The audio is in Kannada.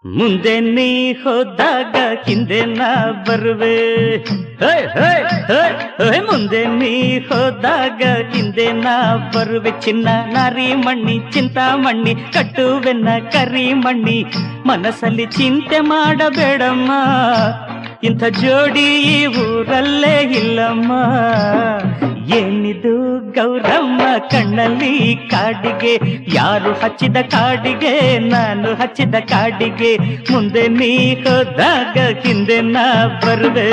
ಮುಂದೆ ನೀ ಹೋದಾಗ ಹಿಂದೆ ನಾ ಬರುವೆ. ಮುಂದೆ ನೀ ಹೋದಾಗ ಹಿಂದೆ ನಾ ಬರುವೆ. ಚಿನ್ನ ನಾರಿ ಮಣ್ಣಿ ಚಿಂತಾಮಣ್ಣಿ ಕಟ್ಟುವೆನ್ನ ಕರಿ ಮಣ್ಣಿ. ಮನಸ್ಸಲ್ಲಿ ಚಿಂತೆ ಮಾಡಬೇಡಮ್ಮ, ಇಂಥ ಜೋಡಿ ಈ ಊರಲ್ಲೇ ಇಲ್ಲಮ್ಮ. ಏನಿದು ಗೌರಮ್ಮ ಕಣ್ಣಲ್ಲಿ ಕಾಡಿಗೆ, ಯಾರು ಹಚ್ಚಿದ ಕಾಡಿಗೆ ನಾನು ಹಚ್ಚಿದ ಕಾಡಿಗೆ. ಮುಂದೆ ನೀ ಹೋದಾಗ ಹಿಂದೆ ನಾ ಬರುವೆ.